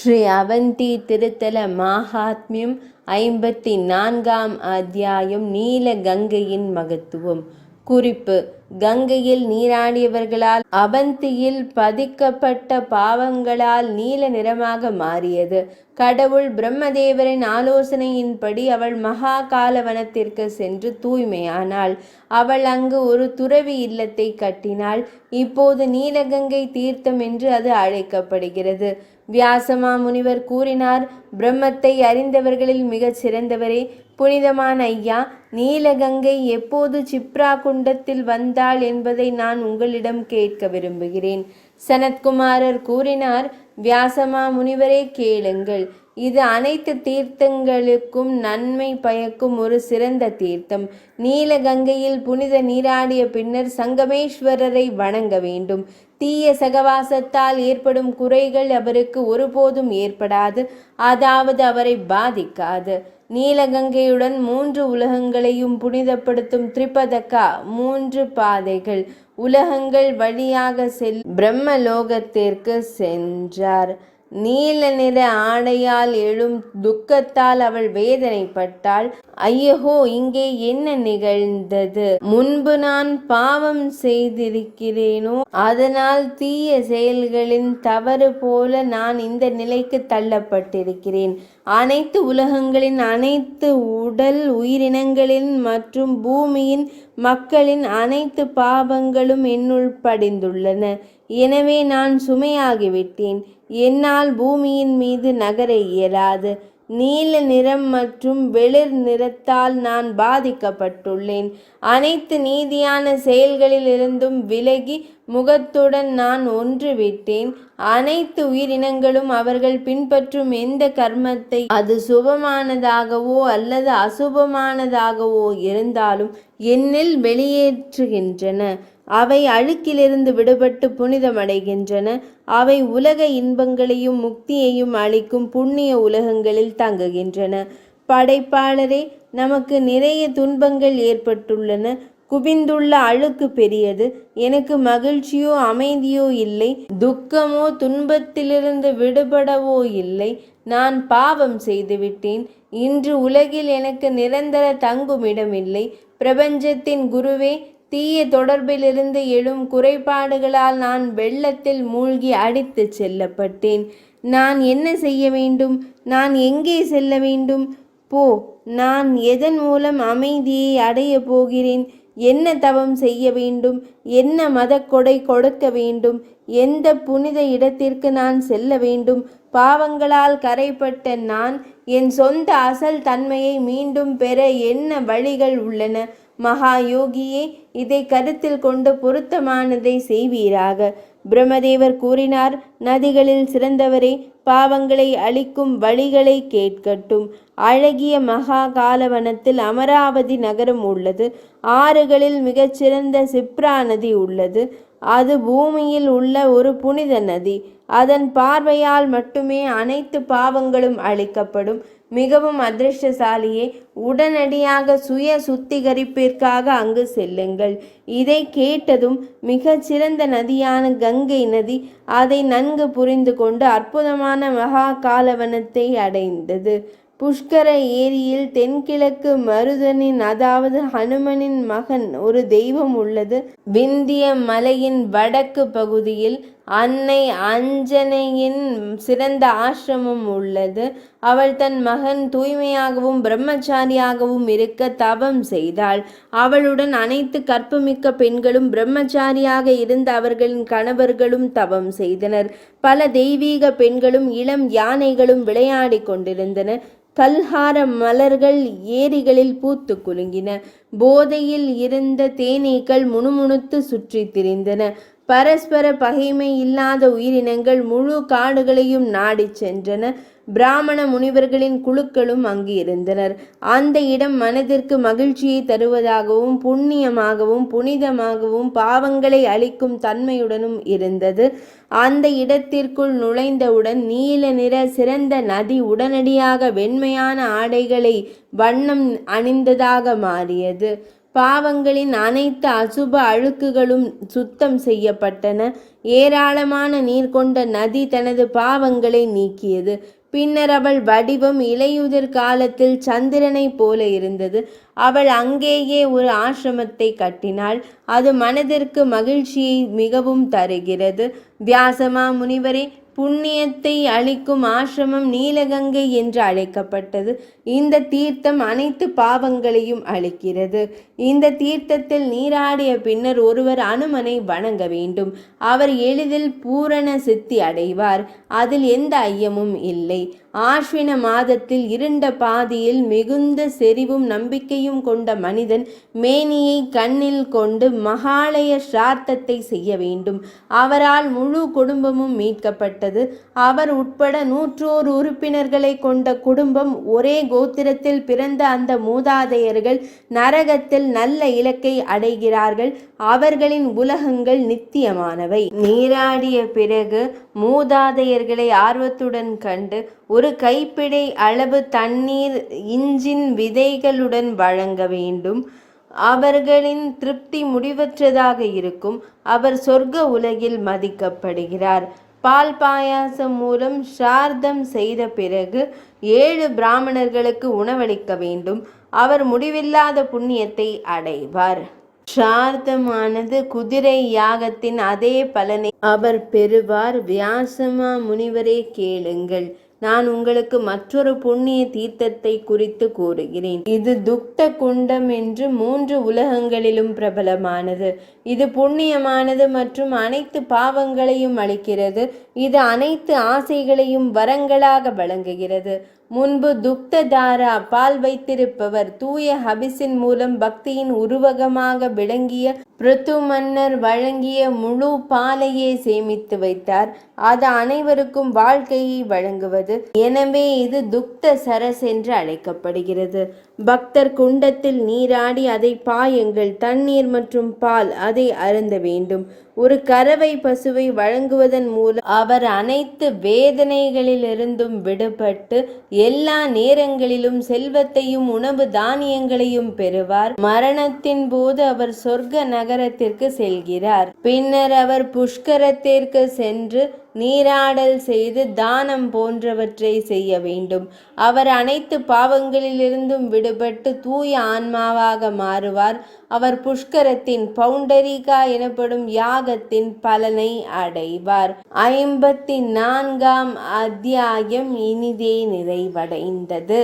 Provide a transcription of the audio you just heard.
ஸ்ரீ அவந்தி திருத்தல மாஹாத்மியம் 54ஆம் அத்தியாயம். நீல கங்கையின் மகத்துவம். குறிப்பு: கங்கையில் நீராடியவர்களால் அவந்தியில் பதிக்கப்பட்ட பாவங்களால் நீல நிறமாக மாறியது. கடவுள் பிரம்மதேவரின் ஆலோசனையின்படி அவள் மகா காலவனத்திற்கு சென்று தூய்மையானாள். அவள் அங்கு ஒரு துறவி இல்லத்தை கட்டினாள். இப்போது நீலகங்கை தீர்த்தம் என்று அது அழைக்கப்படுகிறது. வியாசமா முனிவர் கூறினார்: பிரம்மத்தை அறிந்தவர்களில் மிகச் சிறந்தவரே, புனிதமான ஐயா, நீலகங்கை எப்போது சிப்ரா குண்டத்தில் வந்தாள் என்பதை நான் உங்களிடம் கேட்க விரும்புகிறேன். சனத்குமாரர் கூறினார்: வியாசமா முனிவரே, கேளுங்கள். இது அனைத்து தீர்த்தங்களுக்கும் நன்மை பயக்கும் ஒரு சிறந்த தீர்த்தம். நீலகங்கையில் புனித நீராடிய பின்னர் சங்கமேஸ்வரரை வணங்க வேண்டும். தீய சகவாசத்தால் ஏற்படும் குறைகள் அவருக்கு ஒருபோதும் ஏற்படாது, அதாவது அவரை பாதிக்காது. நீலகங்கையுடன் 3 உலகங்களையும் புனிதப்படுத்தும் திரிபதகா 3 பாதைகள் உலகங்கள் வழியாக பிரம்மலோகத்திற்கு சென்றார். நீல நிற ஆடையால் எழும் துக்கத்தால் அவள் வேதனைப்பட்டாள். ஐயோ, இங்கே என்ன நிகழ்ந்தது? முன்பு நான் பாவம் செய்திருக்கிறேனோ? அதனால் தீய செயல்களின் தவறு போல நான் இந்த நிலைக்கு தள்ளப்பட்டிருக்கிறேன். அனைத்து உலகங்களின் அனைத்து உடல் உயிரினங்களின் மற்றும் பூமியின் மக்களின் அனைத்து பாவங்களும் என்னுள் படிந்துள்ளன. எனவே நான் சுமையாகிவிட்டேன். என்னால் பூமியின் மீது நகர இயலாது. நீல நிறம் மற்றும் வெளிர் நிறத்தால் நான் பாதிக்கப்பட்டுள்ளேன். அனைத்து நீதியான செயல்களிலிருந்தும் விலகி முகத்துடன் நான் ஒன்றுவிட்டேன். அனைத்து உயிரினங்களும் அவர்கள் பின்பற்றும் எந்த கர்மத்தை, அது சுபமானதாகவோ அல்லது அசுபமானதாகவோ இருந்தாலும், என்னில் வெளியேற்றுகின்றன. அவை அழுக்கிலிருந்து விடுபட்டு புனிதமடைகின்றன. அவை உலக இன்பங்களையும் முக்தியையும் அளிக்கும் புண்ணிய உலகங்களில் தங்குகின்றன. படைப்பாளரே, நமக்கு நிறைய துன்பங்கள் ஏற்பட்டுள்ளன. குவிந்துள்ள அழுக்கு பெரியது. எனக்கு மகிழ்ச்சியோ அமைதியோ இல்லை. துக்கமோ துன்பத்திலிருந்து விடுபடவோ இல்லை. நான் பாவம் செய்துவிட்டேன். இன்று உலகில் எனக்கு நிரந்தர தங்குமிடமில்லை. பிரபஞ்சத்தின் குருவே, தீய தொடர்பிலிருந்து எழும் குறைபாடுகளால் நான் வெள்ளத்தில் மூழ்கி அடித்து செல்லப்பட்டேன். நான் என்ன செய்ய வேண்டும்? நான் எங்கே செல்ல வேண்டும்? நான் எதன் மூலம் அமைதியை அடைய போகிறேன்? என்ன தவம் செய்ய வேண்டும்? என்ன மதக்கொடை கொடுக்க வேண்டும்? எந்த புனித இடத்திற்கு நான் செல்ல வேண்டும்? பாவங்களால் கரைப்பட்ட நான் என் சொந்த அசல் தன்மையை மீண்டும் பெற என்ன வழிகள் உள்ளன? மகா யோகியே, இதை கருத்தில் கொண்டு பொருத்தமானதை செய்வீராக. பிரம்மதேவர் கூறினார்: நதிகளில் சிறந்தவரே, பாவங்களை அழிக்கும் வழிகளை கேட்கட்டும். அழகிய மகா காலவனத்தில் அமராவதி நகரம் உள்ளது. ஆறுகளில் மிகச்சிறந்த சிப்ரா நதி உள்ளது. அது பூமியில் உள்ள ஒரு புனித நதி. அதன் பார்வையால் மட்டுமே அனைத்து பாவங்களும் அழிக்கப்படும். மிகவும் அதிர்ஷ்டசாலியே, உடனடியாக சுய சுத்திகரிப்பிற்காக அங்கு செல்லுங்கள். இதை கேட்டதும் மிகச்சிறந்த நதியான கங்கை நதி அதை நன்கு புரிந்து கொண்டு அற்புதமான மகா காலவனத்தை அடைந்தது. புஷ்கர ஏரியில் தென்கிழக்கு மருதனின், அதாவது ஹனுமனின் மகன் ஒரு தெய்வம் உள்ளது. விந்திய மலையின் வடக்கு பகுதியில் அன்னை அஞ்சனையின் சிறந்த ஆசிரமம் உள்ளது. அவள் தன் மகன் தூய்மையாகவும் பிரம்மச்சாரியாகவும் இருக்க தவம் செய்தாள். அவளுடன் அனைத்து கற்புமிக்க பெண்களும் பிரம்மச்சாரியாக இருந்த அவர்களின் கணவர்களும் தவம் செய்தனர். பல தெய்வீக பெண்களும் இளம் யானைகளும் விளையாடி கொண்டிருந்தன. கல்ஹார மலர்கள் ஏரிகளில் பூத்து குலுங்கின. போதையில் இருந்த தேனீக்கள் முணுமுணுத்து சுற்றி திரிந்தன. பரஸ்பர பகைமை இல்லாத உயிரினங்கள் முழு காடுகளையும் நாடி சென்றன. பிராமண முனிவர்களின் குழுக்களும் அங்கு இருந்தனர். அந்த இடம் மனதிற்கு மகிழ்ச்சியை தருவதாகவும் புண்ணியமாகவும் புனிதமாகவும் பாவங்களை அளிக்கும் தன்மையுடனும் இருந்தது. அந்த இடத்திற்குள் நுழைந்தவுடன் நீல நிற சிறந்த நதி உடனடியாக வெண்மையான ஆடைகளை வண்ணம் அணிந்ததாக மாறியது. பாவங்களின் அனைத்து அசுப அழுக்குகளும் சுத்தம் செய்யப்பட்டன. ஏராளமான நீர் கொண்ட நதி தனது பாவங்களை நீக்கியது. பின்னர் அவள் வடிவம் இலையுதிர் காலத்தில் சந்திரனைப் போல இருந்தது. அவள் அங்கேயே ஒரு ஆசிரமத்தை கட்டினாள். அது மனதிற்கு மகிழ்ச்சியை மிகவும் தருகிறது. வியாசமா முனிவரே, புண்ணியத்தை அளிக்கும் ஆசிரமம் நீலகங்கை என்று அழைக்கப்பட்டது. இந்த தீர்த்தம் அனைத்து பாவங்களையும் அளிக்கிறது. இந்த தீர்த்தத்தில் நீராடிய பின்னர் ஒருவர் அனுமனை வணங்க வேண்டும். அவர் எளிதில் பூரண சித்தி அடைவார். அதில் எந்த ஐயமும் இல்லை. ஆஸ்வின மாதத்தில் இருண்ட பாதியில் மிகுந்த செறிவும் நம்பிக்கையும் கொண்ட மனிதன் மேனியை கண்ணில் கொண்டு மகாலய சிரார்த்தத்தை செய்ய வேண்டும். அவரால் முழு குடும்பமும் மீட்கப்பட்டது. அவர் உட்பட 101 உறுப்பினர்களை கொண்ட குடும்பம். ஒரே கோத்திரத்தில் பிறந்த அந்த மூதாதையர்கள் நரகத்தில் நல்ல இலக்கை அடைகிறார்கள். அவர்களின் உலகங்கள் நித்தியமானவை. நீராடிய பிறகு மூதாதையர்களை ஆர்வத்துடன் கண்டு ஒரு கைப்பிடை அளவு தண்ணீர் இஞ்சின் விதைகளுடன் வழங்க வேண்டும். அவர்களின் திருப்தி முடிவற்றதாக இருக்கும். அவர் சொர்க்க உலகில் மதிக்கப்படுகிறார். பால் பாயாசம் மூலம் சார்த்தம் செய்த பிறகு 7 பிராமணர்களுக்கு உணவளிக்க வேண்டும். அவர் முடிவில்லாத புண்ணியத்தை அடைவார். சார்த்தமானது குதிரை யாகத்தின் அதே பலனை அவர் பெறுவார். வியாசமா முனிவரே, கேளுங்கள். நான் உங்களுக்கு மற்றொரு புண்ணிய தீர்த்தத்தை குறித்து கூறுகிறேன். இது துக்த குண்டம் என்று 3 உலகங்களிலும் பிரபலமானது. இது புண்ணியமானது மற்றும் அனைத்து பாவங்களையும் அளிக்கிறது. இது அனைத்து ஆசைகளையும் வரங்களாக வழங்குகிறது. முன்பு துக்ததாரா பால் வைத்திருப்பவர் தூய ஹபிஸின் மூலம் பக்தியின் உருவகமாக விளங்கிய பிருத்து மன்னர் வழங்கிய முழு பாலையே சேமித்து வைத்தார். அது அனைவருக்கும் வாழ்க்கையை வழங்குவது. எனவே இது துக்த சரஸ் என்று அழைக்கப்படுகிறது. பக்தர் குண்டத்தில் நீராடி அதை பாயுங்கள். தண்ணீர் மற்றும் பால் அதை அருந்த வேண்டும். ஒரு கறவை பசுவை வழங்குவதன் மூலம் அவர் அனைத்து வேதனைகளிலிருந்தும் விடுபட்டு எல்லா நேரங்களிலும் செல்வத்தையும் உணவு தானியங்களையும் பெறுவார். மரணத்தின் போது அவர் சொர்க்க நகரத்திற்கு செல்கிறார். பின்னர் அவர் புஷ்கரத்திற்கு சென்று நீராடல் செய்து தானம் போன்றவற்றை செய்ய வேண்டும். அவர் அனைத்து பாவங்களிலிருந்தும் விடுபட்டு தூய ஆன்மாவாக மாறுவார். அவர் புஷ்கரத்தின் பவுண்டரிகா எனப்படும் யாகத்தின் பலனை அடைவார். 54ஆம் அத்தியாயம் இனிதே நிறைவடைந்தது.